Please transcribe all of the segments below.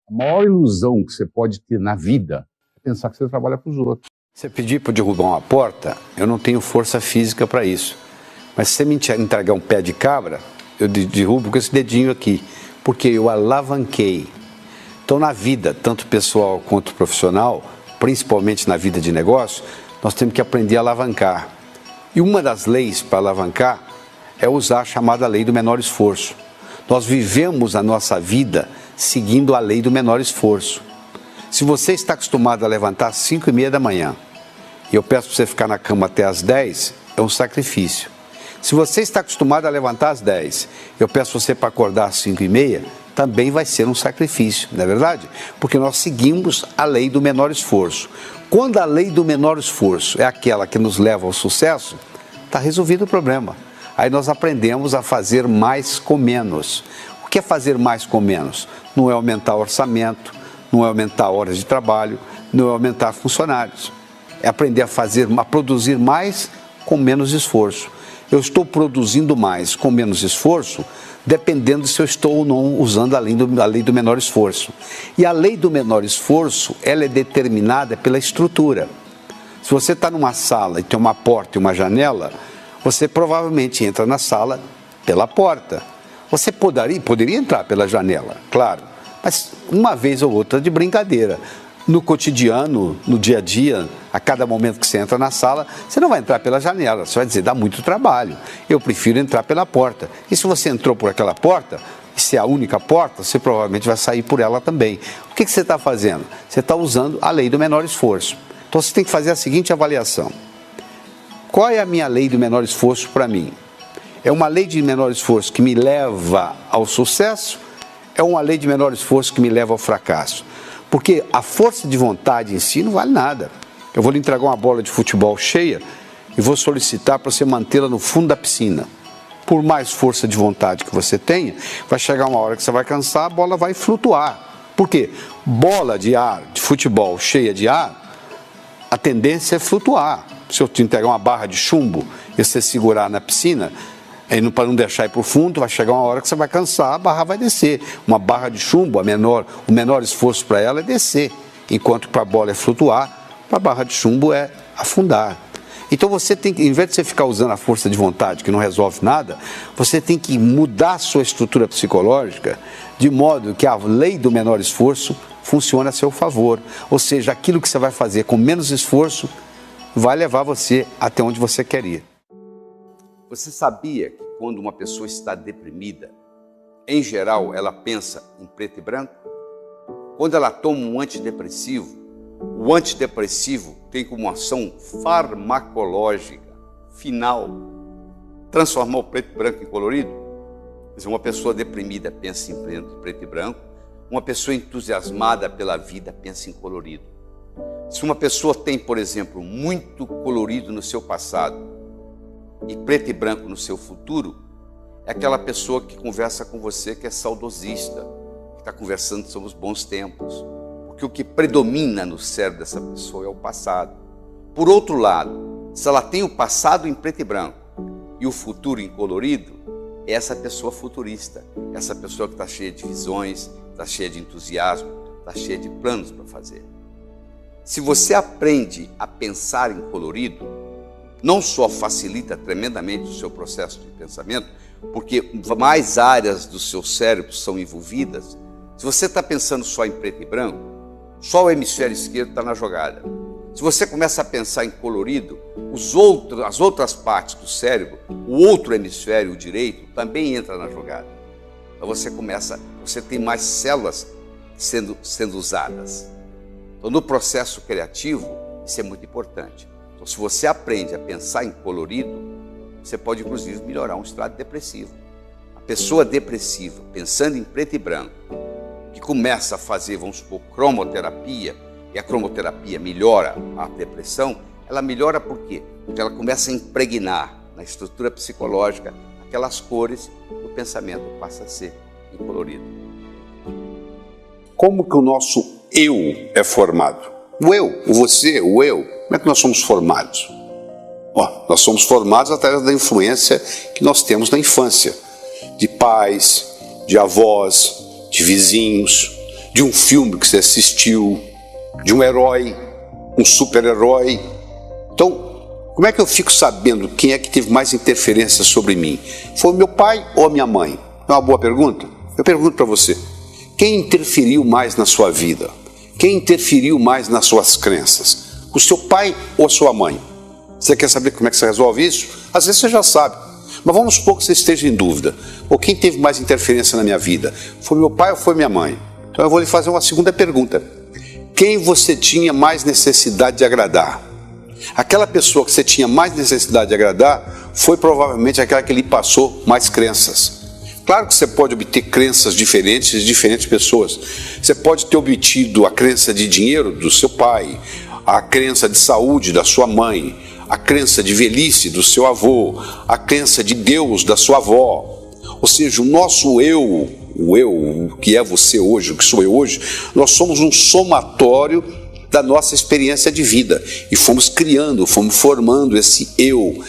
A maior ilusão que você pode ter na vida é pensar que você trabalha para os outros. Se eu pedir para derrubar uma porta, eu não tenho força física para isso. Mas se você me entregar um pé de cabra, eu derrubo com esse dedinho aqui, porque eu alavanquei. Então, na vida, tanto pessoal quanto profissional, principalmente na vida de negócio, nós temos que aprender a alavancar. E uma das leis para alavancar é usar a chamada lei do menor esforço. Nós vivemos a nossa vida seguindo a lei do menor esforço. Se você está acostumado a levantar às 5h30 da manhã e eu peço para você ficar na cama até às 10, é um sacrifício. Se você está acostumado a levantar às 10, eu peço você para acordar às 5h30, também vai ser um sacrifício, não é verdade? Porque nós seguimos a lei do menor esforço. Quando a lei do menor esforço é aquela que nos leva ao sucesso, está resolvido o problema. Aí nós aprendemos a fazer mais com menos. O que é fazer mais com menos? Não é aumentar o orçamento, não é aumentar horas de trabalho, não é aumentar funcionários. É aprender a produzir mais com menos esforço. Eu estou produzindo mais com menos esforço, dependendo se eu estou ou não usando a lei do menor esforço. E a lei do menor esforço, ela é determinada pela estrutura. Se você está numa sala e tem uma porta e uma janela, você provavelmente entra na sala pela porta. Você poderia entrar pela janela, claro, mas uma vez ou outra de brincadeira. No cotidiano, no dia a dia, a cada momento que você entra na sala, você não vai entrar pela janela, você vai dizer, dá muito trabalho, eu prefiro entrar pela porta. E se você entrou por aquela porta, e se é a única porta, você provavelmente vai sair por ela também. O que você está fazendo? Você está usando a lei do menor esforço. Então você tem que fazer a seguinte avaliação. Qual é a minha lei do menor esforço para mim? É uma lei de menor esforço que me leva ao sucesso? É uma lei de menor esforço que me leva ao fracasso? Porque a força de vontade em si não vale nada. Eu vou lhe entregar uma bola de futebol cheia e vou solicitar para você mantê-la no fundo da piscina. Por mais força de vontade que você tenha, vai chegar uma hora que você vai cansar, a bola vai flutuar. Por quê? Bola de ar, de futebol cheia de ar, a tendência é flutuar. Se eu te entregar uma barra de chumbo e você segurar na piscina, para não deixar ir para o fundo, vai chegar uma hora que você vai cansar, a barra vai descer. Uma barra de chumbo, o menor esforço para ela é descer, enquanto para a bola é flutuar, para a barra de chumbo é afundar. Então você tem que, em vez de você ficar usando a força de vontade, que não resolve nada, você tem que mudar a sua estrutura psicológica de modo que a lei do menor esforço funcione a seu favor. Ou seja, aquilo que você vai fazer com menos esforço vai levar você até onde você quer ir. Você sabia que quando uma pessoa está deprimida, em geral ela pensa em preto e branco? Quando ela toma um antidepressivo, o antidepressivo tem como ação farmacológica final transformar o preto e branco em colorido? Quer dizer, uma pessoa deprimida pensa em preto e branco, uma pessoa entusiasmada pela vida pensa em colorido. Se uma pessoa tem, por exemplo, muito colorido no seu passado e preto e branco no seu futuro, é aquela pessoa que conversa com você que é saudosista, que está conversando sobre os bons tempos, porque o que predomina no cérebro dessa pessoa é o passado. Por outro lado, se ela tem o passado em preto e branco e o futuro em colorido, é essa pessoa futurista, essa pessoa que está cheia de visões, está cheia de entusiasmo, está cheia de planos para fazer. Se você aprende a pensar em colorido, não só facilita tremendamente o seu processo de pensamento, porque mais áreas do seu cérebro são envolvidas. Se você está pensando só em preto e branco, só o hemisfério esquerdo está na jogada. Se você começa a pensar em colorido, as outras partes do cérebro, o outro hemisfério, o direito, também entra na jogada. Então você tem mais células sendo usadas. Então, no processo criativo, isso é muito importante. Então, se você aprende a pensar em colorido, você pode, inclusive, melhorar um estado depressivo. A pessoa depressiva, pensando em preto e branco, que começa a fazer, vamos supor, cromoterapia, e a cromoterapia melhora a depressão, ela melhora por quê? Porque ela começa a impregnar na estrutura psicológica aquelas cores e o pensamento passa a ser colorido. Como que o nosso eu é formado? O eu, o você, o eu. Como é que nós somos formados? Nós somos formados através da influência que nós temos na infância, de pais, de avós, de vizinhos, de um filme que você assistiu, de um herói, um super-herói. Então, como é que eu fico sabendo quem é que teve mais interferência sobre mim? Foi o meu pai ou a minha mãe? É uma boa pergunta? Eu pergunto para você, quem interferiu mais na sua vida? Quem interferiu mais nas suas crenças? O seu pai ou a sua mãe? Você quer saber como é que você resolve isso? Às vezes você já sabe, mas vamos supor que você esteja em dúvida. Ou quem teve mais interferência na minha vida? Foi meu pai ou foi minha mãe? Então eu vou lhe fazer uma segunda pergunta. Quem você tinha mais necessidade de agradar? Aquela pessoa que você tinha mais necessidade de agradar foi provavelmente aquela que lhe passou mais crenças. Claro que você pode obter crenças diferentes de diferentes pessoas. Você pode ter obtido a crença de dinheiro do seu pai, a crença de saúde da sua mãe, a crença de velhice do seu avô, a crença de Deus da sua avó. Ou seja, o nosso eu, o que é você hoje, o que sou eu hoje, nós somos um somatório da nossa experiência de vida e fomos criando, fomos formando esse eu,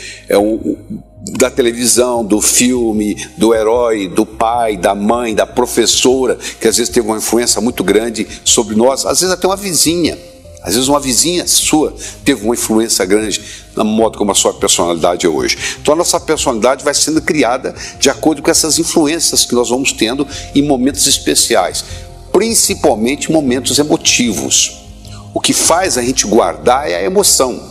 da televisão, do filme, do herói, do pai, da mãe, da professora, que às vezes teve uma influência muito grande sobre nós, às vezes até uma vizinha. Às vezes uma vizinha sua teve uma influência grande no modo como a sua personalidade é hoje. Então a nossa personalidade vai sendo criada de acordo com essas influências que nós vamos tendo em momentos especiais, principalmente momentos emotivos. O que faz a gente guardar é a emoção.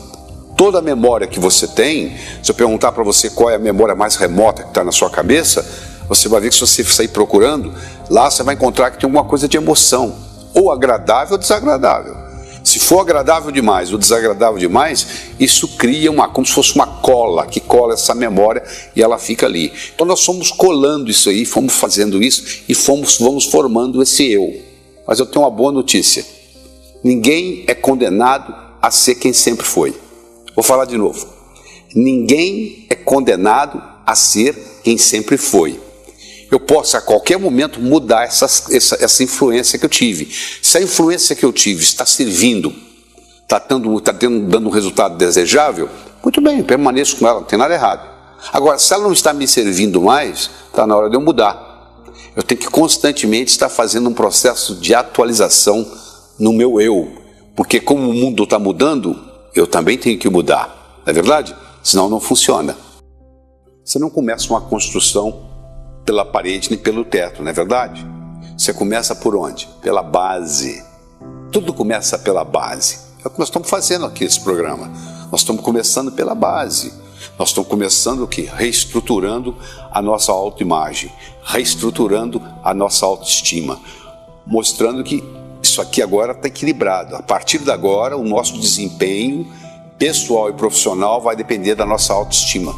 Toda a memória que você tem, se eu perguntar para você qual é a memória mais remota que está na sua cabeça, você vai ver que se você sair procurando, lá você vai encontrar que tem alguma coisa de emoção, ou agradável ou desagradável. Se for agradável demais ou desagradável demais, isso cria como se fosse uma cola, que cola essa memória e ela fica ali. Então nós fomos colando isso aí, fomos fazendo isso e vamos formando esse eu. Mas eu tenho uma boa notícia. Ninguém é condenado a ser quem sempre foi. Vou falar de novo. Ninguém é condenado a ser quem sempre foi. Eu posso a qualquer momento mudar essa influência que eu tive. Se a influência que eu tive está servindo, está dando um resultado desejável, muito bem, eu permaneço com ela, não tem nada errado. Agora, se ela não está me servindo mais, está na hora de eu mudar. Eu tenho que constantemente estar fazendo um processo de atualização no meu eu, porque como o mundo está mudando, eu também tenho que mudar, não é verdade? Senão não funciona. Você não começa uma construção pela parede nem pelo teto, não é verdade? Você começa por onde? Pela base. Tudo começa pela base. É o que nós estamos fazendo aqui nesse programa. Nós estamos começando pela base. Nós estamos começando o quê? Reestruturando a nossa autoimagem, reestruturando a nossa autoestima, mostrando que isso aqui agora está equilibrado. A partir de agora, o nosso desempenho pessoal e profissional vai depender da nossa autoestima.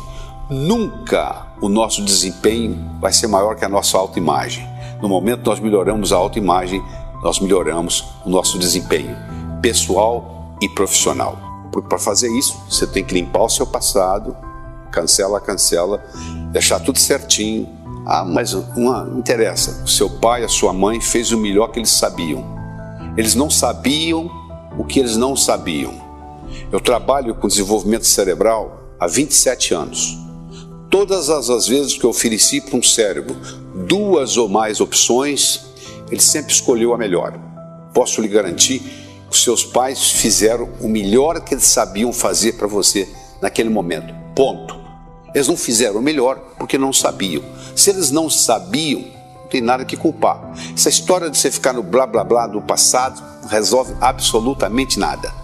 Nunca o nosso desempenho vai ser maior que a nossa autoimagem. No momento que nós melhoramos a autoimagem, nós melhoramos o nosso desempenho pessoal e profissional. Porque para fazer isso, você tem que limpar o seu passado, cancela, deixar tudo certinho. Ah, mas não interessa. O seu pai, a sua mãe fez o melhor que eles sabiam. Eles não sabiam o que eles não sabiam. Eu trabalho com desenvolvimento cerebral há 27 anos. Todas as vezes que eu ofereci para um cérebro 2 ou mais opções, ele sempre escolheu a melhor. Posso lhe garantir que os seus pais fizeram o melhor que eles sabiam fazer para você naquele momento. Ponto. Eles não fizeram o melhor porque não sabiam. Se eles não sabiam, não tem nada que culpar. Essa história de você ficar no blá blá blá do passado não resolve absolutamente nada.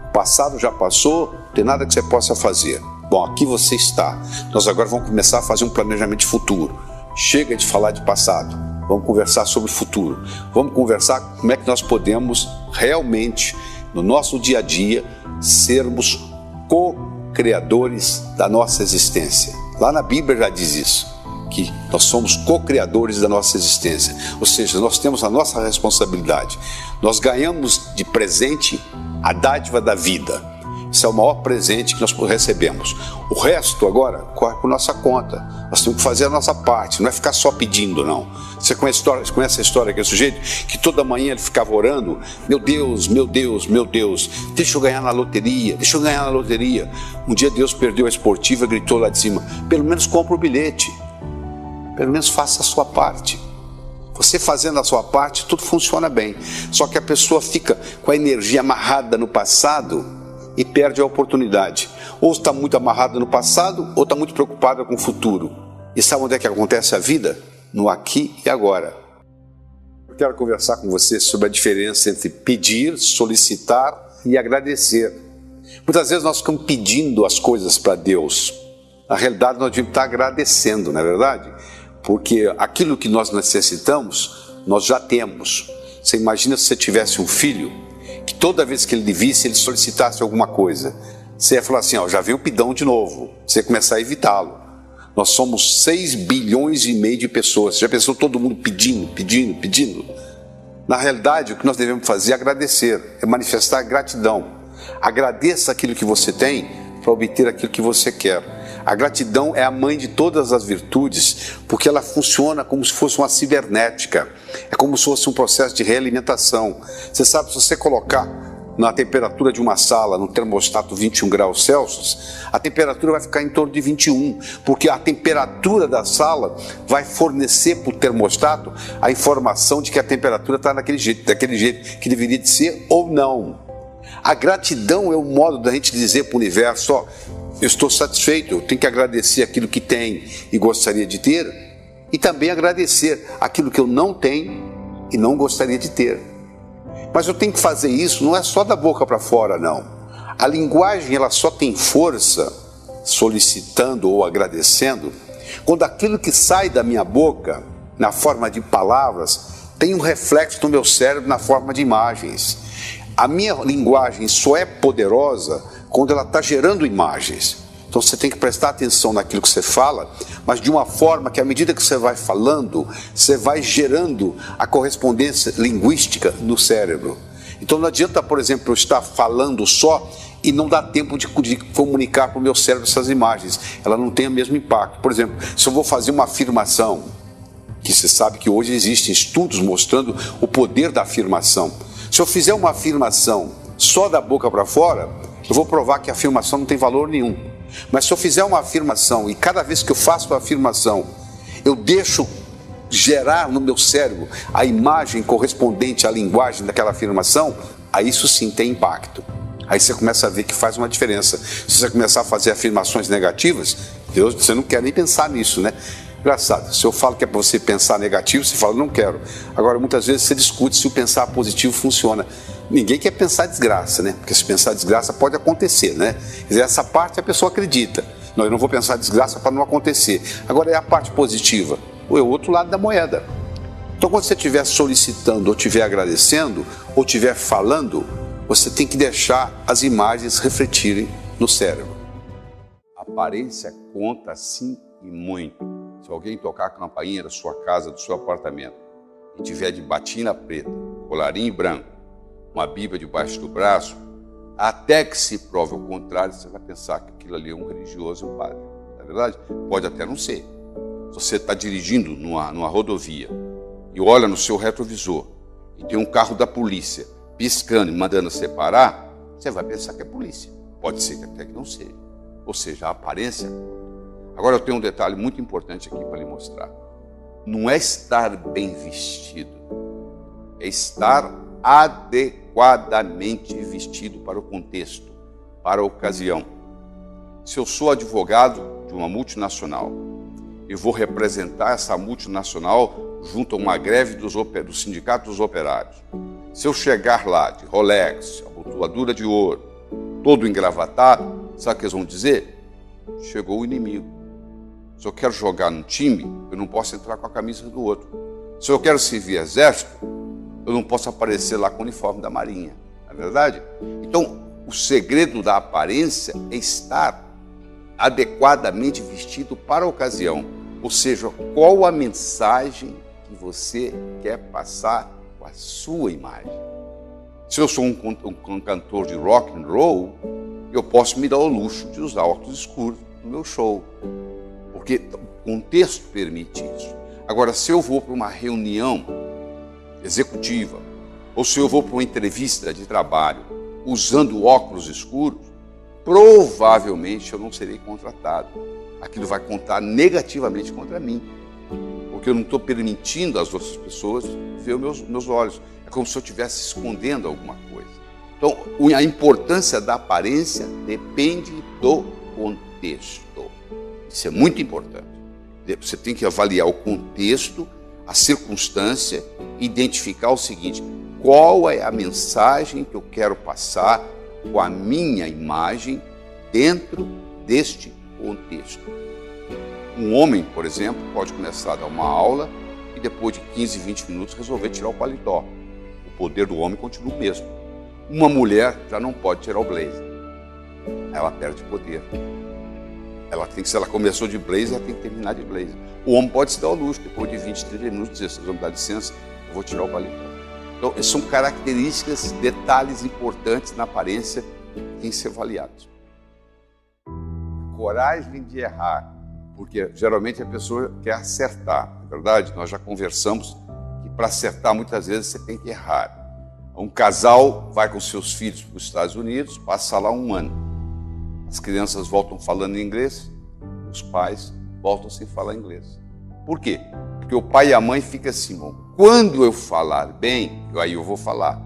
O passado já passou, não tem nada que você possa fazer. Bom, aqui você está. Nós agora vamos começar a fazer um planejamento de futuro. Chega de falar de passado. Vamos conversar sobre o futuro. Vamos conversar como é que nós podemos realmente, no nosso dia a dia, sermos co-criadores da nossa existência. Lá na Bíblia já diz isso, que nós somos co-criadores da nossa existência. Ou seja, nós temos a nossa responsabilidade. Nós ganhamos de presente a dádiva da vida. Esse é o maior presente que nós recebemos. O resto agora corre por nossa conta. Nós temos que fazer a nossa parte, não é ficar só pedindo, não. Você conhece a história daquele sujeito que toda manhã ele ficava orando: meu Deus, meu Deus, meu Deus, deixa eu ganhar na loteria, deixa eu ganhar na loteria. Um dia Deus perdeu a esportiva e gritou lá de cima: pelo menos compra o bilhete, pelo menos faça a sua parte. Você fazendo a sua parte, tudo funciona bem. Só que a pessoa fica com a energia amarrada no passado e perde a oportunidade. Ou está muito amarrada no passado, ou está muito preocupada com o futuro. E sabe onde é que acontece a vida? No aqui e agora. Eu quero conversar com você sobre a diferença entre pedir, solicitar e agradecer. Muitas vezes nós ficamos pedindo as coisas para Deus. Na realidade, nós devíamos estar agradecendo, não é verdade? Porque aquilo que nós necessitamos, nós já temos. Você imagina se você tivesse um filho, que toda vez que ele visse, ele solicitasse alguma coisa. Você ia falar assim, ó, já veio o pidão de novo. Você ia começar a evitá-lo. Nós somos 6 bilhões e meio de pessoas. Você já pensou todo mundo pedindo? Na realidade, o que nós devemos fazer é agradecer, é manifestar gratidão. Agradeça aquilo que você tem para obter aquilo que você quer. A gratidão é a mãe de todas as virtudes, porque ela funciona como se fosse uma cibernética. É como se fosse um processo de realimentação. Você sabe, se você colocar na temperatura de uma sala, no termostato 21 graus Celsius, a temperatura vai ficar em torno de 21, porque a temperatura da sala vai fornecer para o termostato a informação de que a temperatura está daquele jeito que deveria de ser ou não. A gratidão é o modo da gente dizer para o universo, ó, eu estou satisfeito, eu tenho que agradecer aquilo que tem e gostaria de ter, e também agradecer aquilo que eu não tenho e não gostaria de ter. Mas eu tenho que fazer isso, não é só da boca para fora, não. A linguagem, ela só tem força, solicitando ou agradecendo, quando aquilo que sai da minha boca, na forma de palavras, tem um reflexo no meu cérebro na forma de imagens. A minha linguagem só é poderosa quando ela está gerando imagens. Então você tem que prestar atenção naquilo que você fala, mas de uma forma que à medida que você vai falando, você vai gerando a correspondência linguística no cérebro. Então não adianta, por exemplo, eu estar falando só e não dá tempo de comunicar para o meu cérebro essas imagens. Ela não tem o mesmo impacto. Por exemplo, se eu vou fazer uma afirmação, que você sabe que hoje existem estudos mostrando o poder da afirmação. Se eu fizer uma afirmação só da boca para fora, eu vou provar que a afirmação não tem valor nenhum. Mas se eu fizer uma afirmação e cada vez que eu faço a afirmação, eu deixo gerar no meu cérebro a imagem correspondente à linguagem daquela afirmação, aí isso sim tem impacto. Aí você começa a ver que faz uma diferença. Se você começar a fazer afirmações negativas, Deus, você não quer nem pensar nisso, né? Engraçado, se eu falo que é para você pensar negativo, você fala, não quero. Agora, muitas vezes você discute se o pensar positivo funciona. Ninguém quer pensar desgraça, né? Porque se pensar desgraça pode acontecer, né? Quer dizer, essa parte a pessoa acredita. Não, eu não vou pensar desgraça para não acontecer. Agora é a parte positiva, ou é o outro lado da moeda. Então, quando você estiver solicitando, ou estiver agradecendo, ou estiver falando, você tem que deixar as imagens refletirem no cérebro. A aparência conta sim e muito. Se alguém tocar a campainha da sua casa, do seu apartamento, e tiver de batina preta, colarinho branco, uma Bíblia debaixo do braço, até que se prove o contrário, você vai pensar que aquilo ali é um religioso e um padre. Não é verdade? Pode até não ser. Se você está dirigindo numa rodovia e olha no seu retrovisor e tem um carro da polícia piscando e mandando você parar, você vai pensar que é polícia. Pode ser que até que não seja. Ou seja, a aparência. Agora eu tenho um detalhe muito importante aqui para lhe mostrar. Não é estar bem vestido, é estar adequadamente vestido para o contexto, para a ocasião. Se eu sou advogado de uma multinacional e vou representar essa multinacional junto a uma greve do Sindicato dos Operários, se eu chegar lá de Rolex, abotoadura de ouro, todo engravatado, sabe o que eles vão dizer? Chegou o inimigo. Se eu quero jogar num time, eu não posso entrar com a camisa do outro. Se eu quero servir exército, eu não posso aparecer lá com o uniforme da Marinha. Não é verdade? Então, o segredo da aparência é estar adequadamente vestido para a ocasião. Ou seja, qual a mensagem que você quer passar com a sua imagem. Se eu sou um cantor de rock and roll, eu posso me dar o luxo de usar óculos escuros no meu show. Porque o contexto permite isso. Agora, se eu vou para uma reunião executiva, ou se eu vou para uma entrevista de trabalho usando óculos escuros, provavelmente eu não serei contratado. Aquilo vai contar negativamente contra mim. porque eu não estou permitindo às outras pessoas ver os meus olhos. É como se eu estivesse escondendo alguma coisa. Então, a importância da aparência depende do contexto. Isso é muito importante. Você tem que avaliar o contexto, a circunstância, identificar o seguinte: qual é a mensagem que eu quero passar com a minha imagem dentro deste contexto. Um homem, por exemplo, pode começar a dar uma aula e depois de 15, 20 minutos resolver tirar o paletó. O poder do homem continua o mesmo. Uma mulher já não pode tirar o blazer. Ela perde poder. Se ela começou de blazer, ela tem que terminar de blazer. O homem pode se dar ao luxo, depois de 20, 30 minutos, dizer: vocês vão me dar licença, eu vou tirar o paletó. Então, essas são características, detalhes importantes na aparência que têm que ser avaliados. Coragem de errar, porque geralmente a pessoa quer acertar, não é verdade? Nós já conversamos que para acertar muitas vezes você tem que errar. Um casal vai com seus filhos para os Estados Unidos, passa lá um ano. As crianças voltam falando inglês, os pais voltam sem falar inglês. Por quê? Porque o pai e a mãe ficam assim: bom, quando eu falar bem, aí eu vou falar.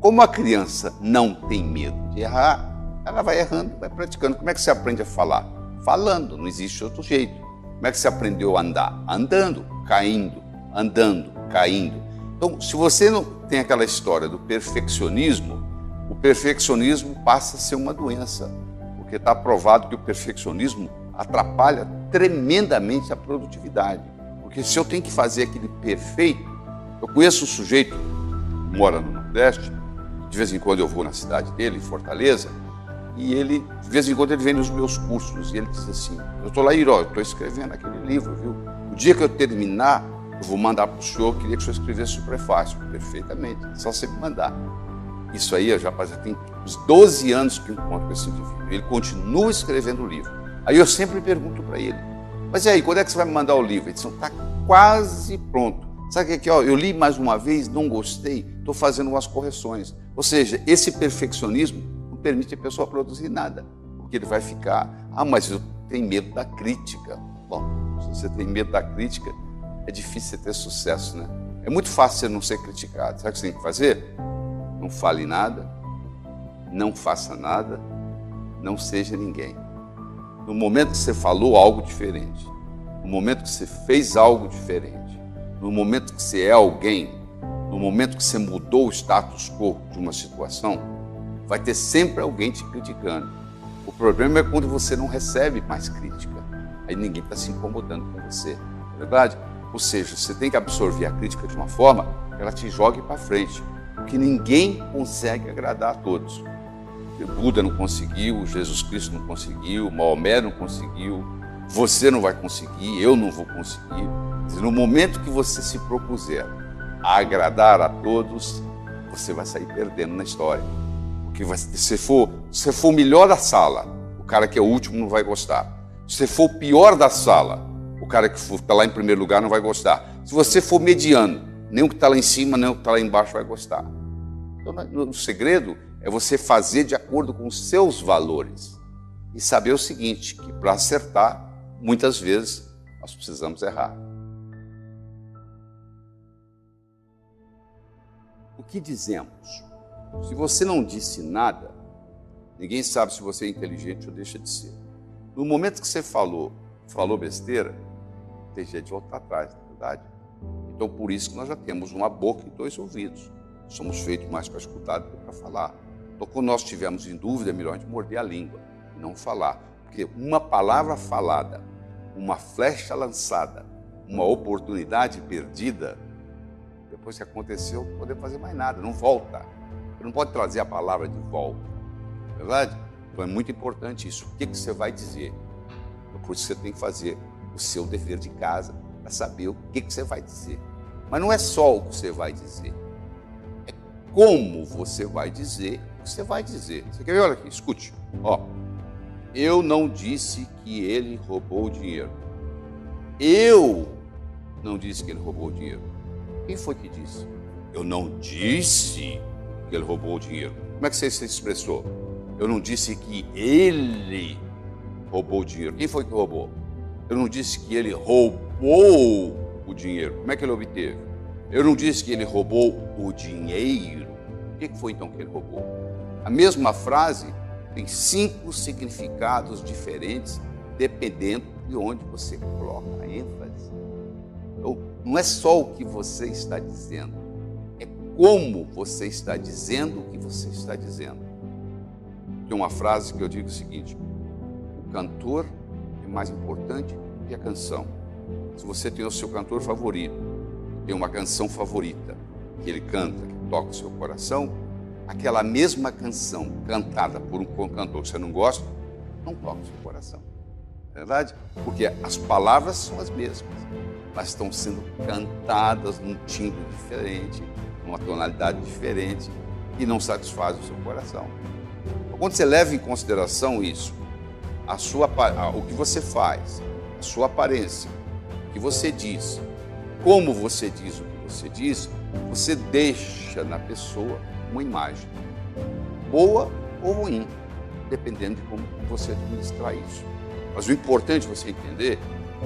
Como a criança não tem medo de errar, ela vai errando, vai praticando. Como é que você aprende a falar? Falando, não existe outro jeito. Como é que você aprendeu a andar? Andando, caindo, andando, caindo. Então, se você não tem aquela história do perfeccionismo, o perfeccionismo passa a ser uma doença, porque está provado que o perfeccionismo atrapalha tremendamente a produtividade. Porque se eu tenho que fazer aquele perfeito, eu conheço um sujeito que mora no Nordeste, de vez em quando eu vou na cidade dele, em Fortaleza, e ele, de vez em quando, ele vem nos meus cursos e ele diz assim: eu estou lá, eu estou escrevendo aquele livro, viu? O dia que eu terminar, eu vou mandar para o senhor, eu queria que o senhor escrevesse o prefácio. Perfeitamente, só você me mandar. Isso aí, já tem uns 12 anos que eu encontro com esse indivíduo. Ele continua escrevendo o livro. Aí eu sempre pergunto para ele: mas e aí, quando é que você vai me mandar o livro? Ele diz: está quase pronto. Sabe o que é? Eu li mais uma vez, não gostei, estou fazendo umas correções. Ou seja, esse perfeccionismo não permite a pessoa produzir nada, porque ele vai ficar: mas eu tenho medo da crítica. Bom, se você tem medo da crítica, é difícil você ter sucesso, né? É muito fácil você não ser criticado. Sabe o que você tem que fazer? Não fale nada, não faça nada, não seja ninguém. No momento que você falou algo diferente, no momento que você fez algo diferente, no momento que você é alguém, no momento que você mudou o status quo de uma situação, vai ter sempre alguém te criticando. O problema é quando você não recebe mais crítica. Aí ninguém está se incomodando com você, não é verdade? Ou seja, você tem que absorver a crítica de uma forma que ela te jogue para frente, porque ninguém consegue agradar a todos. O Buda não conseguiu, Jesus Cristo não conseguiu, Maomé não conseguiu, você não vai conseguir, eu não vou conseguir. No momento que você se propuser a agradar a todos, você vai sair perdendo na história. Porque se você for o melhor da sala, o cara que é o último não vai gostar. Se você for o pior da sala, o cara que está lá em primeiro lugar não vai gostar. Se você for mediano, nem o que está lá em cima, nem o que está lá embaixo vai gostar. Então, o segredo é você fazer de acordo com os seus valores e saber o seguinte, que para acertar, muitas vezes, nós precisamos errar. O que dizemos? Se você não disse nada, ninguém sabe se você é inteligente ou deixa de ser. No momento que você falou besteira, tem jeito de voltar atrás, na verdade. Então, por isso que nós já temos uma boca e 2 ouvidos. Somos feitos mais para escutar do que para falar. Então, quando nós estivermos em dúvida, é melhor a gente morder a língua e não falar. Porque uma palavra falada, uma flecha lançada, uma oportunidade perdida, depois que aconteceu, não podemos fazer mais nada, não volta. Você não pode trazer a palavra de volta, não é verdade? Então é muito importante isso. O que você vai dizer? Por isso você tem que fazer o seu dever de casa para saber o que você vai dizer. Mas não é só o que você vai dizer, é como você vai dizer o que você vai dizer. Você quer ver? Olha aqui, escute. Eu não disse que ele roubou o dinheiro. Eu não disse que ele roubou o dinheiro. Quem foi que disse? Eu não disse que ele roubou o dinheiro. Como é que você se expressou? Eu não disse que ele roubou o dinheiro. Quem foi que roubou? Eu não disse que ele roubou o dinheiro. Como é que ele obteve? Eu não disse que ele roubou o dinheiro. O que foi então que ele roubou? A mesma frase tem 5 significados diferentes, dependendo de onde você coloca a ênfase. Então, não é só o que você está dizendo, é como você está dizendo o que você está dizendo. Tem uma frase que eu digo o seguinte: o cantor é mais importante do que a canção. Se você tem o seu cantor favorito, tem uma canção favorita, que ele canta, que toca o seu coração, aquela mesma canção cantada por um cantor que você não gosta, não toca o seu coração. É verdade? Porque as palavras são as mesmas, mas estão sendo cantadas num timbre diferente, numa tonalidade diferente, e não satisfaz o seu coração. Então, quando você leva em consideração isso, o que você faz, a sua aparência, o que você diz, como você diz o que você diz, você deixa na pessoa uma imagem, boa ou ruim, dependendo de como você administrar isso. Mas o importante é você entender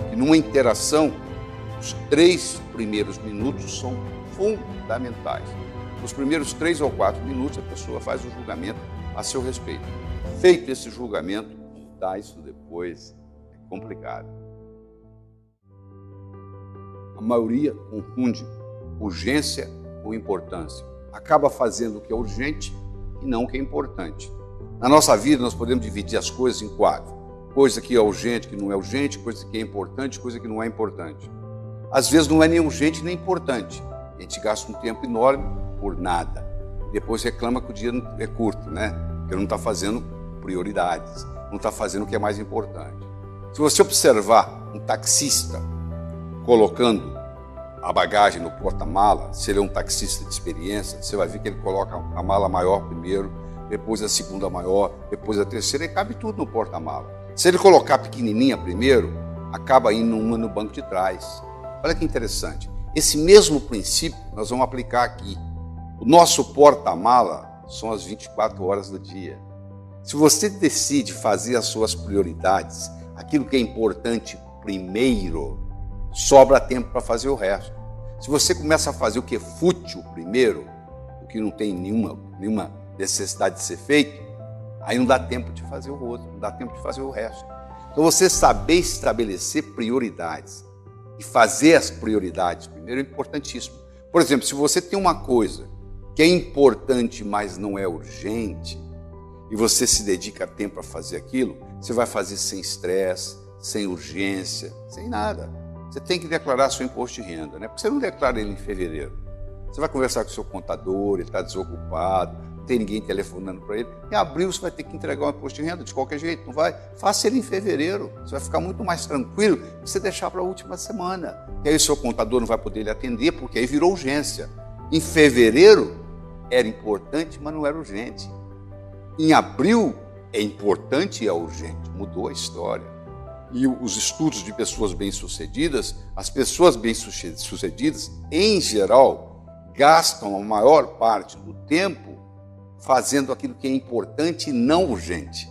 que numa interação, os 3 primeiros minutos são fundamentais. Nos primeiros 3 ou 4 minutos, a pessoa faz o julgamento a seu respeito. Feito esse julgamento, mudar isso depois é complicado. A maioria confunde urgência com importância. Acaba fazendo o que é urgente e não o que é importante. Na nossa vida, nós podemos dividir as coisas em 4. Coisa que é urgente, que não é urgente, coisa que é importante, coisa que não é importante. Às vezes não é nem urgente nem importante. A gente gasta um tempo enorme por nada. Depois reclama que o dia é curto, né? Porque não está fazendo prioridades, não está fazendo o que é mais importante. Se você observar um taxista colocando a bagagem no porta-mala, se ele é um taxista de experiência, você vai ver que ele coloca a mala maior primeiro, depois a segunda maior, depois a terceira, e cabe tudo no porta-mala. Se ele colocar pequenininha primeiro, acaba indo uma no banco de trás. Olha que interessante. Esse mesmo princípio nós vamos aplicar aqui. O nosso porta-mala são as 24 horas do dia. Se você decide fazer as suas prioridades, aquilo que é importante primeiro, sobra tempo para fazer o resto. Se você começa a fazer o que é fútil primeiro, o que não tem nenhuma necessidade de ser feito, aí não dá tempo de fazer o outro, não dá tempo de fazer o resto. Então você saber estabelecer prioridades e fazer as prioridades primeiro é importantíssimo. Por exemplo, se você tem uma coisa que é importante, mas não é urgente, e você se dedica tempo a fazer aquilo, você vai fazer sem estresse, sem urgência, sem nada. Você tem que declarar seu imposto de renda, né? Porque você não declara ele em fevereiro. Você vai conversar com o seu contador, ele está desocupado, não tem ninguém telefonando para ele. Em abril você vai ter que entregar o imposto de renda de qualquer jeito, não vai? Faça ele em fevereiro. Você vai ficar muito mais tranquilo se você deixar para a última semana. E aí o seu contador não vai poder lhe atender, porque aí virou urgência. Em fevereiro era importante, mas não era urgente. Em abril é importante e é urgente. Mudou a história. E os estudos de pessoas bem-sucedidas, as pessoas bem-sucedidas, em geral, gastam a maior parte do tempo fazendo aquilo que é importante e não urgente.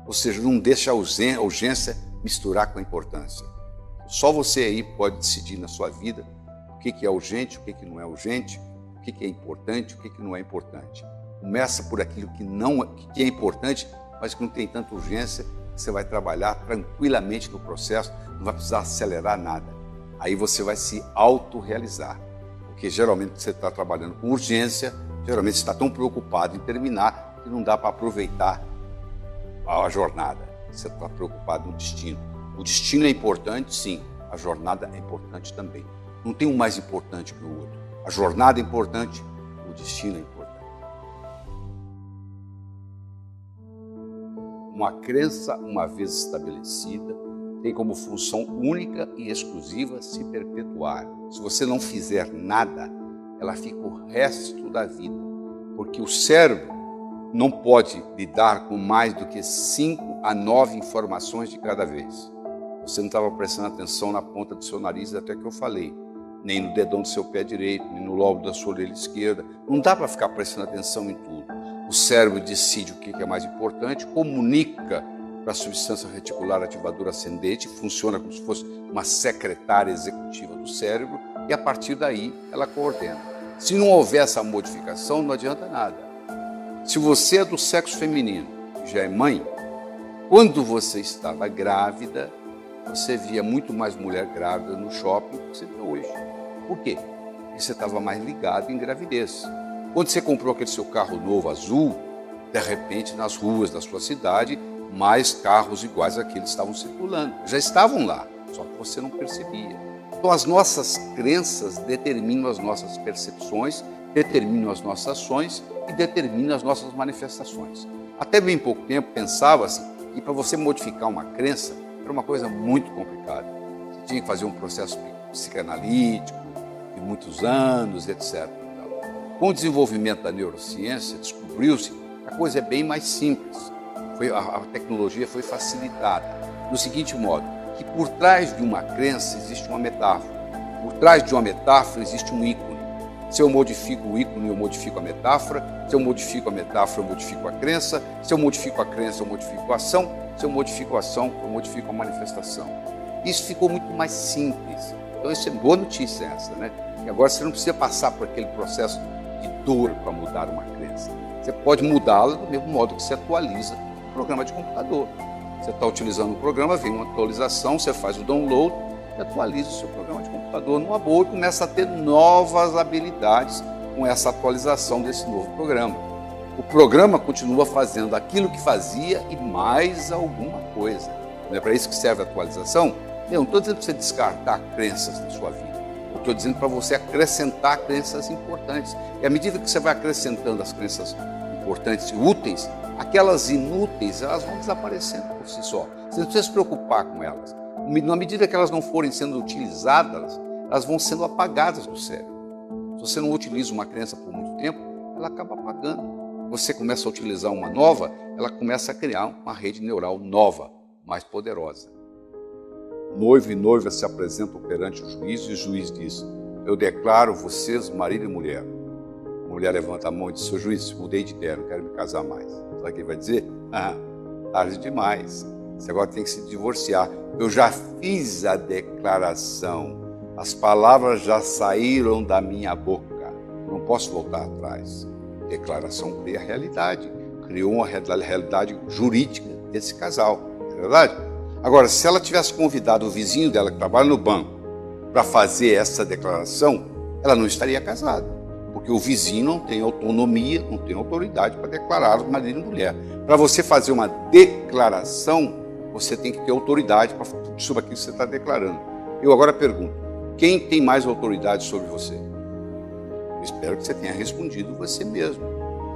Ou seja, não deixa a urgência misturar com a importância. Só você aí pode decidir na sua vida o que é urgente, o que não é urgente, o que é importante, o que não é importante. Começa por aquilo que é importante, mas que não tem tanta urgência. Você vai trabalhar tranquilamente no processo, não vai precisar acelerar nada. Aí você vai se autorrealizar. Porque geralmente você está trabalhando com urgência, geralmente você está tão preocupado em terminar que não dá para aproveitar a jornada. Você está preocupado no destino. O destino é importante, sim. A jornada é importante também. Não tem um mais importante que o outro. A jornada é importante, o destino é importante. Uma crença, uma vez estabelecida, tem como função única e exclusiva se perpetuar. Se você não fizer nada, ela fica o resto da vida, porque o cérebro não pode lidar com mais do que 5 a 9 informações de cada vez. Você não estava prestando atenção na ponta do seu nariz, até que eu falei, nem no dedão do seu pé direito, nem no lóbulo da sua orelha esquerda. Não dá para ficar prestando atenção em tudo. O cérebro decide o que é mais importante, comunica para a substância reticular ativadora ascendente, funciona como se fosse uma secretária executiva do cérebro, e a partir daí ela coordena. Se não houver essa modificação, não adianta nada. Se você é do sexo feminino, já é mãe, quando você estava grávida, você via muito mais mulher grávida no shopping do que você vê hoje. Por quê? Porque você estava mais ligado em gravidez. Quando você comprou aquele seu carro novo azul, de repente nas ruas da sua cidade, mais carros iguais àqueles estavam circulando. Já estavam lá, só que você não percebia. Então as nossas crenças determinam as nossas percepções, determinam as nossas ações e determinam as nossas manifestações. Até bem pouco tempo pensava-se que para você modificar uma crença era uma coisa muito complicada. Você tinha que fazer um processo psicanalítico de muitos anos, etc. Com o desenvolvimento da neurociência, descobriu-se que a coisa é bem mais simples. A tecnologia foi facilitada no seguinte modo, que por trás de uma crença existe uma metáfora. Por trás de uma metáfora existe um ícone. Se eu modifico o ícone, eu modifico a metáfora. Se eu modifico a metáfora, eu modifico a crença. Se eu modifico a crença, eu modifico a ação. Se eu modifico a ação, eu modifico a manifestação. Isso ficou muito mais simples. Então, isso é boa notícia essa, né? E agora você não precisa passar por aquele processo de dor para mudar uma crença. Você pode mudá-la do mesmo modo que você atualiza o programa de computador. Você está utilizando o programa, vem uma atualização, você faz o download e atualiza o seu programa de computador numa boa e começa a ter novas habilidades com essa atualização desse novo programa. O programa continua fazendo aquilo que fazia e mais alguma coisa. Não é para isso que serve a atualização? Eu não estou dizendo para você descartar crenças da sua vida. Eu estou dizendo para você acrescentar crenças importantes. E à medida que você vai acrescentando as crenças importantes e úteis, aquelas inúteis, elas vão desaparecendo por si só. Você não precisa se preocupar com elas. Na medida que elas não forem sendo utilizadas, elas vão sendo apagadas do cérebro. Se você não utiliza uma crença por muito tempo, ela acaba apagando. Você começa a utilizar uma nova, ela começa a criar uma rede neural nova, mais poderosa. Noivo e noiva se apresentam perante o juiz e o juiz diz: eu declaro vocês marido e mulher. A mulher levanta a mão e diz: seu juiz, mudei de ideia, não quero me casar mais. Sabe o que ele vai dizer? Tarde demais. Você agora tem que se divorciar. Eu já fiz a declaração. As palavras já saíram da minha boca. Não posso voltar atrás. Declaração cria a realidade. Criou uma realidade jurídica desse casal. Não é verdade? Agora, se ela tivesse convidado o vizinho dela que trabalha no banco para fazer essa declaração, ela não estaria casada. Porque o vizinho não tem autonomia, não tem autoridade para declarar marido e mulher. Para você fazer uma declaração, você tem que ter autoridade sobre aquilo que você está declarando. Eu agora pergunto, quem tem mais autoridade sobre você? Eu espero que você tenha respondido você mesmo.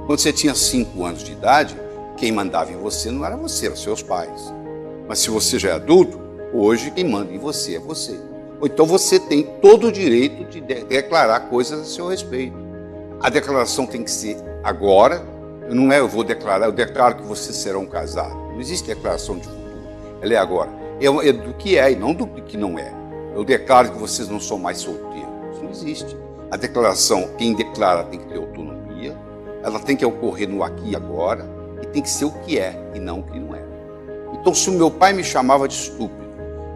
Quando você tinha 5 anos de idade, quem mandava em você não era você, eram seus pais. Mas se você já é adulto, hoje quem manda em você é você. Ou então você tem todo o direito de declarar coisas a seu respeito. A declaração tem que ser agora, não é eu vou declarar, eu declaro que vocês serão casados. Não existe declaração de futuro, ela é agora. É do que é e não do que não é. Eu declaro que vocês não são mais solteiros. Isso não existe. A declaração, quem declara tem que ter autonomia, ela tem que ocorrer no aqui e agora, e tem que ser o que é e não o que não é. Então, se o meu pai me chamava de estúpido,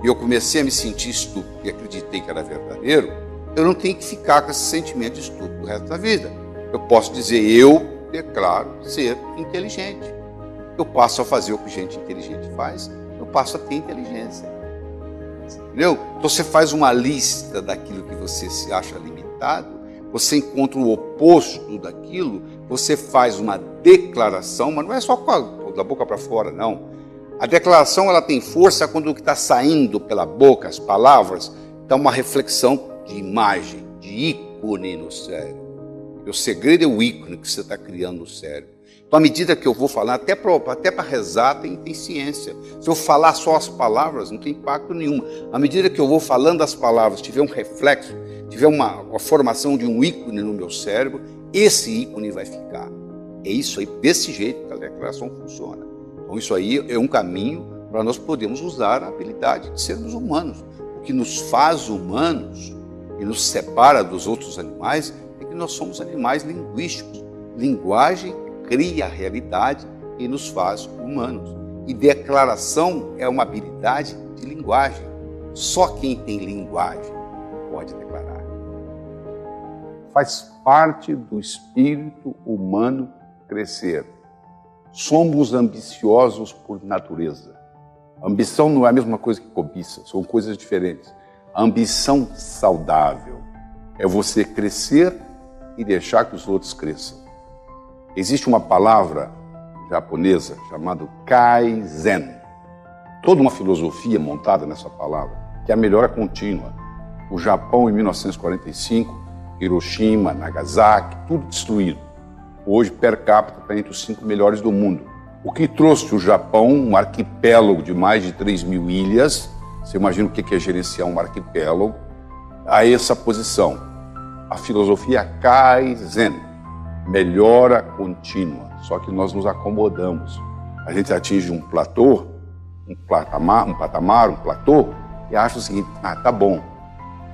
e eu comecei a me sentir estúpido e acreditei que era verdadeiro, eu não tenho que ficar com esse sentimento de estúpido o resto da vida. Eu posso dizer, eu declaro ser inteligente. Eu passo a fazer o que gente inteligente faz, eu passo a ter inteligência. Entendeu? Então você faz uma lista daquilo que você se acha limitado, você encontra o oposto daquilo, você faz uma declaração, mas não é só da boca para fora, não. A declaração ela tem força quando o que está saindo pela boca, as palavras, dá uma reflexão de imagem, de ícone no cérebro. O segredo é o ícone que você está criando no cérebro. Então, à medida que eu vou falar, até para rezar tem ciência. Se eu falar só as palavras, não tem impacto nenhum. À medida que eu vou falando as palavras, tiver um reflexo, tiver uma formação de um ícone no meu cérebro, esse ícone vai ficar. É isso aí, desse jeito que a declaração funciona. Então, isso aí é um caminho para nós podermos usar a habilidade de sermos humanos. O que nos faz humanos e nos separa dos outros animais é que nós somos animais linguísticos. Linguagem cria a realidade e nos faz humanos. E declaração é uma habilidade de linguagem. Só quem tem linguagem pode declarar. Faz parte do espírito humano crescer. Somos ambiciosos por natureza. Ambição não é a mesma coisa que cobiça, são coisas diferentes. A ambição saudável é você crescer e deixar que os outros cresçam. Existe uma palavra japonesa chamada Kaizen. Toda uma filosofia montada nessa palavra, que é a melhora contínua. O Japão, em 1945, Hiroshima, Nagasaki, tudo destruído. Hoje, per capita, está entre os 5 melhores do mundo. O que trouxe o Japão, um arquipélago de mais de 3.000 ilhas, você imagina o que é gerenciar um arquipélago, a essa posição. A filosofia Kaizen, melhora contínua, só que nós nos acomodamos. A gente atinge um platô, um platô, e acha o seguinte, tá bom.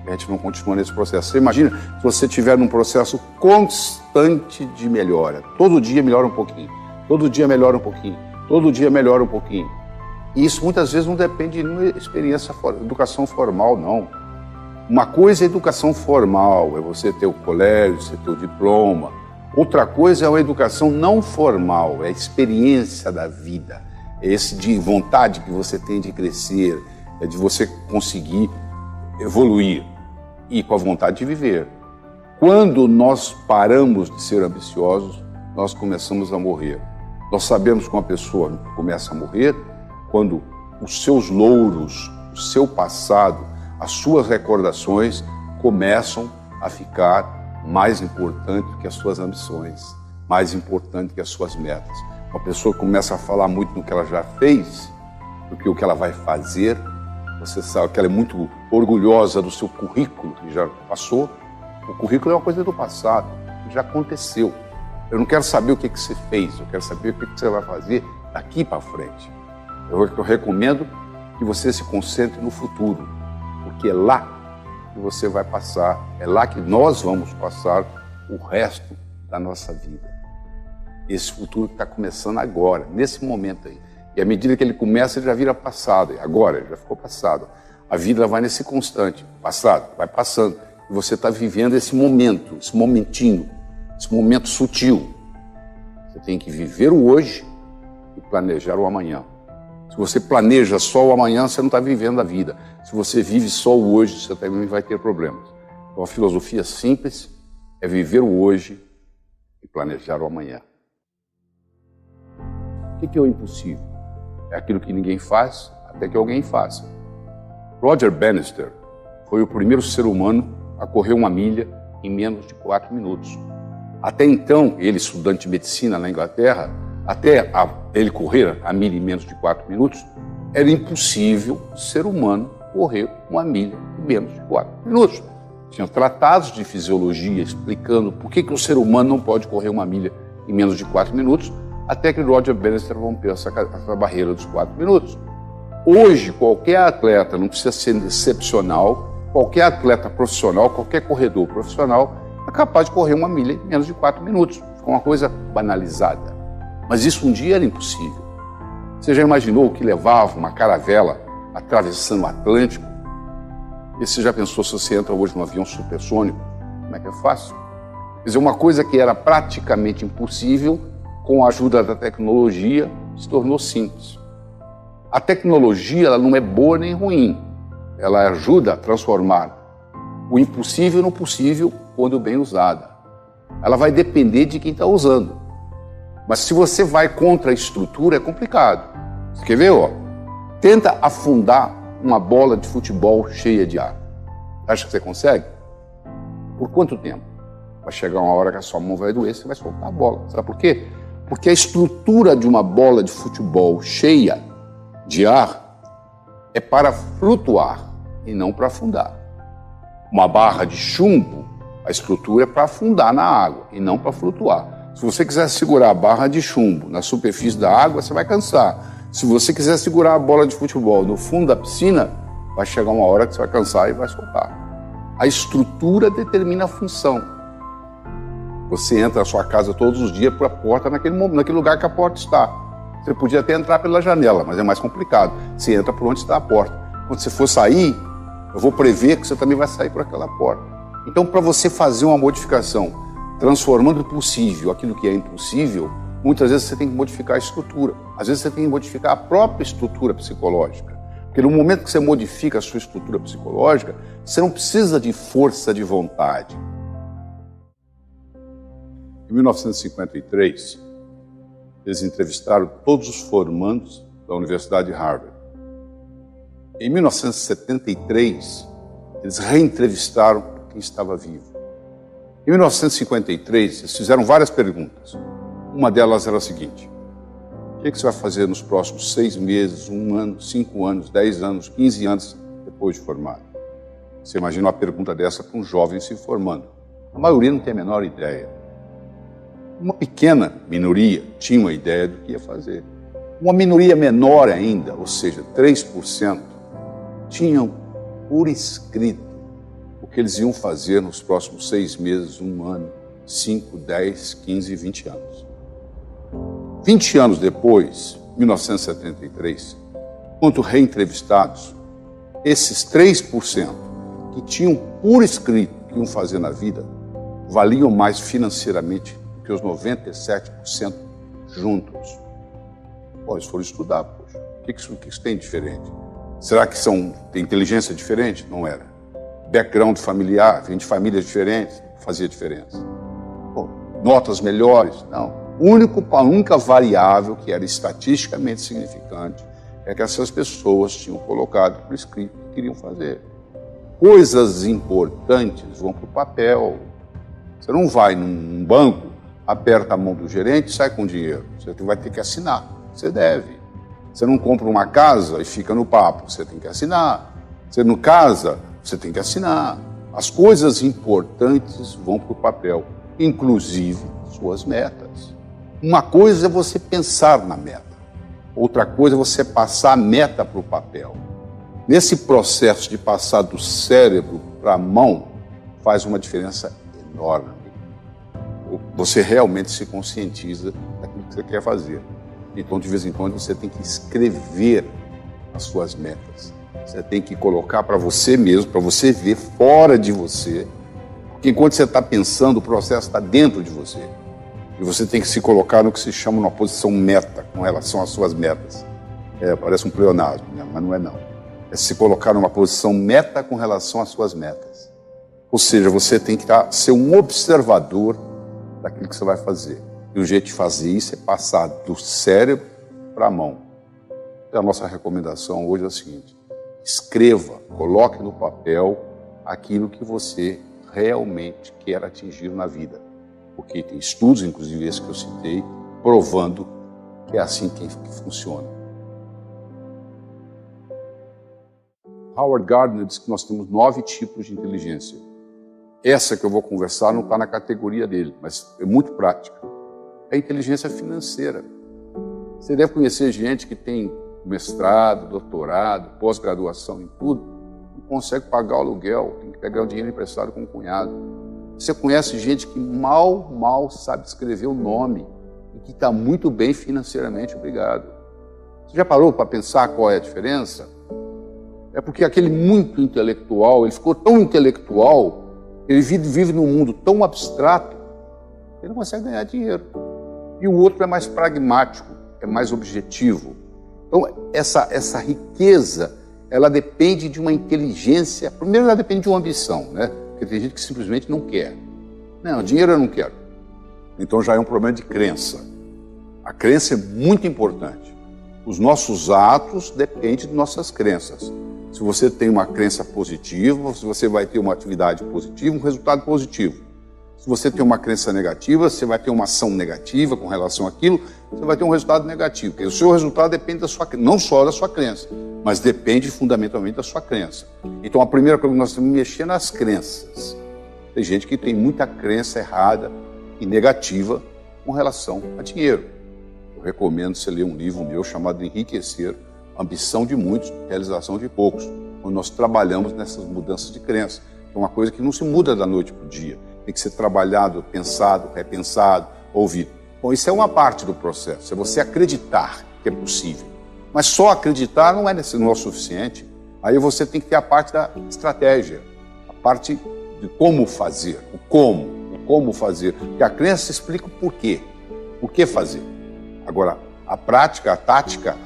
A gente não continua nesse processo. Você imagina se você estiver num processo constante de melhora. Todo dia melhora um pouquinho, todo dia melhora um pouquinho, todo dia melhora um pouquinho. E isso muitas vezes não depende de uma educação formal, não. Uma coisa é educação formal, é você ter o colégio, você ter o diploma. Outra coisa é uma educação não formal, é a experiência da vida. É esse de vontade que você tem de crescer, é de você conseguir evoluir e com a vontade de viver. Quando nós paramos de ser ambiciosos, nós começamos a morrer. Nós sabemos que uma pessoa começa a morrer quando os seus louros, o seu passado, as suas recordações começam a ficar mais importantes que as suas ambições, mais importantes que as suas metas. Uma pessoa começa a falar muito no que ela já fez do que o que ela vai fazer. Você sabe que ela é muito orgulhosa do seu currículo que já passou. O currículo é uma coisa do passado, que já aconteceu. Eu não quero saber o que você fez, eu quero saber o que você vai fazer daqui para frente. Eu recomendo que você se concentre no futuro, porque é lá que você vai passar, é lá que nós vamos passar o resto da nossa vida. Esse futuro que está começando agora, nesse momento aí. E à medida que ele começa, ele já vira passado. E agora, ele já ficou passado. A vida vai nesse constante, passado, vai passando. E você está vivendo esse momento, esse momentinho, esse momento sutil. Você tem que viver o hoje e planejar o amanhã. Se você planeja só o amanhã, você não está vivendo a vida. Se você vive só o hoje, você também vai ter problemas. Então, a filosofia simples é viver o hoje e planejar o amanhã. O que é o impossível? É aquilo que ninguém faz, até que alguém faça. Roger Bannister foi o primeiro ser humano a correr 1 milha em menos de 4 minutos. Até então, ele, estudante de medicina na Inglaterra, até ele correr a milha em menos de 4 minutos, era impossível o ser humano correr 1 milha em menos de 4 minutos. Tinha tratados de fisiologia explicando por que o ser humano não pode correr 1 milha em menos de 4 minutos, até que Roger Bannister rompeu essa barreira dos 4 minutos. Hoje, qualquer atleta, não precisa ser excepcional, qualquer atleta profissional, qualquer corredor profissional é capaz de correr 1 milha em menos de 4 minutos. Ficou uma coisa banalizada. Mas isso um dia era impossível. Você já imaginou o que levava uma caravela atravessando o Atlântico? E você já pensou se você entra hoje num avião supersônico? Como é que é fácil? Quer dizer, uma coisa que era praticamente impossível, com a ajuda da tecnologia, se tornou simples. A tecnologia ela não é boa nem ruim. Ela ajuda a transformar o impossível no possível quando bem usada. Ela vai depender de quem está usando. Mas se você vai contra a estrutura, é complicado. Você quer ver? Tenta afundar uma bola de futebol cheia de ar. Acha que você consegue? Por quanto tempo? Vai chegar uma hora que a sua mão vai doer, você vai soltar a bola. Sabe por quê? Porque a estrutura de uma bola de futebol cheia de ar é para flutuar e não para afundar. Uma barra de chumbo, a estrutura é para afundar na água e não para flutuar. Se você quiser segurar a barra de chumbo na superfície da água, você vai cansar. Se você quiser segurar a bola de futebol no fundo da piscina, vai chegar uma hora que você vai cansar e vai soltar. A estrutura determina a função. Você entra na sua casa todos os dias por a porta naquele lugar que a porta está. Você podia até entrar pela janela, mas é mais complicado. Você entra por onde está a porta. Quando você for sair, eu vou prever que você também vai sair por aquela porta. Então, para você fazer uma modificação, transformando o possível aquilo que é impossível, muitas vezes você tem que modificar a estrutura. Às vezes você tem que modificar a própria estrutura psicológica. Porque no momento que você modifica a sua estrutura psicológica, você não precisa de força de vontade. Em 1953, eles entrevistaram todos os formandos da Universidade de Harvard. Em 1973, eles reentrevistaram quem estava vivo. Em 1953, eles fizeram várias perguntas. Uma delas era a seguinte: o que você vai fazer nos próximos 6 meses, 1 ano, 5 anos, 10 anos, 15 anos depois de formado? Você imagina uma pergunta dessa para um jovem se formando. A maioria não tem a menor ideia. Uma pequena minoria tinha uma ideia do que ia fazer. Uma minoria menor ainda, ou seja, 3%, tinham por escrito o que eles iam fazer nos próximos 6 meses, 1 ano, 5, 10, 15, 20 anos. 20 anos depois, 1973, quando reentrevistados, esses 3% que tinham por escrito o que iam fazer na vida, valiam mais financeiramente do que os 97% juntos. Pô, eles foram estudar, poxa. O que isso tem de diferente? Será que tem inteligência diferente? Não era. Background familiar, vem de famílias diferentes, fazia diferença. Pô, notas melhores? Não. A única variável que era estatisticamente significante é que essas pessoas tinham colocado por escrito o que queriam fazer. Coisas importantes vão para o papel. Você não vai num banco, aperta a mão do gerente e sai com dinheiro. Você vai ter que assinar. Você deve. Você não compra uma casa e fica no papo. Você tem que assinar. Você não casa, você tem que assinar. As coisas importantes vão para o papel, inclusive suas metas. Uma coisa é você pensar na meta. Outra coisa é você passar a meta para o papel. Nesse processo de passar do cérebro para a mão, faz uma diferença enorme. Você realmente se conscientiza daquilo que você quer fazer. Então, de vez em quando, você tem que escrever as suas metas. Você tem que colocar para você mesmo, para você ver fora de você. Porque enquanto você está pensando, o processo está dentro de você. E você tem que se colocar no que se chama uma posição meta com relação às suas metas. Parece um pleonasmo, né? Mas não é não. É se colocar numa posição meta com relação às suas metas. Ou seja, você tem que ser um observador daquilo que você vai fazer. E o jeito de fazer isso é passar do cérebro para a mão. Então, a nossa recomendação hoje é a seguinte: escreva, coloque no papel aquilo que você realmente quer atingir na vida. Porque tem estudos, inclusive esse que eu citei, provando que é assim que funciona. Howard Gardner diz que nós temos 9 tipos de inteligência. Essa que eu vou conversar não está na categoria dele, mas é muito prática. É a inteligência financeira. Você deve conhecer gente que tem mestrado, doutorado, pós-graduação em tudo, não consegue pagar o aluguel, tem que pegar o dinheiro emprestado com um cunhado. Você conhece gente que mal sabe escrever o nome e que está muito bem financeiramente, obrigado. Você já parou para pensar qual é a diferença? É porque aquele muito intelectual, ele ficou tão intelectual, ele vive num mundo tão abstrato, ele não consegue ganhar dinheiro. E o outro é mais pragmático, é mais objetivo. Então, essa riqueza, ela depende de uma inteligência. Primeiro, ela depende de uma ambição, né? Porque tem gente que simplesmente não quer. Não, dinheiro eu não quero. Então já é um problema de crença. A crença é muito importante. Os nossos atos dependem de nossas crenças. Se você tem uma crença positiva, você vai ter uma atividade positiva, um resultado positivo. Se você tem uma crença negativa, você vai ter uma ação negativa com relação àquilo, você vai ter um resultado negativo. Porque o seu resultado depende da sua, não só da sua crença, mas depende fundamentalmente da sua crença. Então a primeira coisa que nós temos que mexer nas crenças. Tem gente que tem muita crença errada e negativa com relação a dinheiro. Eu recomendo você ler um livro meu chamado Enriquecer, Ambição de Muitos, Realização de Poucos, onde nós trabalhamos nessas mudanças de crença. É uma coisa que não se muda da noite para o dia. Tem que ser trabalhado, pensado, repensado, ouvido. Bom, isso é uma parte do processo. É você acreditar que é possível. Mas só acreditar não é o suficiente. Aí você tem que ter a parte da estratégia, a parte de como fazer, o como fazer. Porque a crença explica o porquê, o que fazer. Agora, a prática, a tática,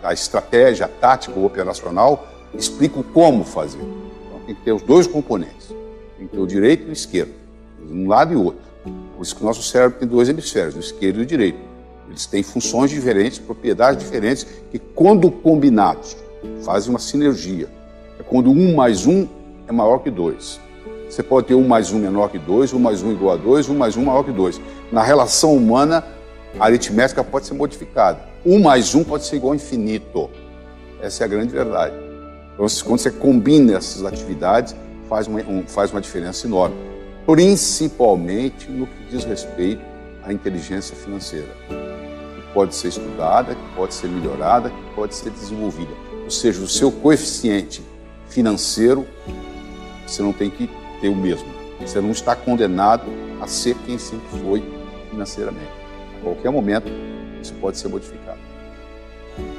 a estratégia, a tática, o operacional, explica o como fazer. Então tem que ter os dois componentes. Tem que ter o direito e o esquerdo, um lado e outro. Por isso que o nosso cérebro tem dois hemisférios, o esquerdo e o direito. Eles têm funções diferentes, propriedades diferentes, que quando combinados fazem uma sinergia. É quando 1 mais 1 é maior que 2. Você pode ter 1 mais 1 menor que 2, 1 mais 1 igual a 2, 1 mais 1 maior que 2. Na relação humana, a aritmética pode ser modificada. 1 mais 1 pode ser igual a infinito. Essa é a grande verdade. Então, quando você combina essas atividades, faz uma diferença enorme. Principalmente no que diz respeito à inteligência financeira. Que pode ser estudada, que pode ser melhorada, que pode ser desenvolvida. Ou seja, o seu coeficiente financeiro, você não tem que ter o mesmo. Você não está condenado a ser quem sempre foi financeiramente. A qualquer momento, isso pode ser modificado.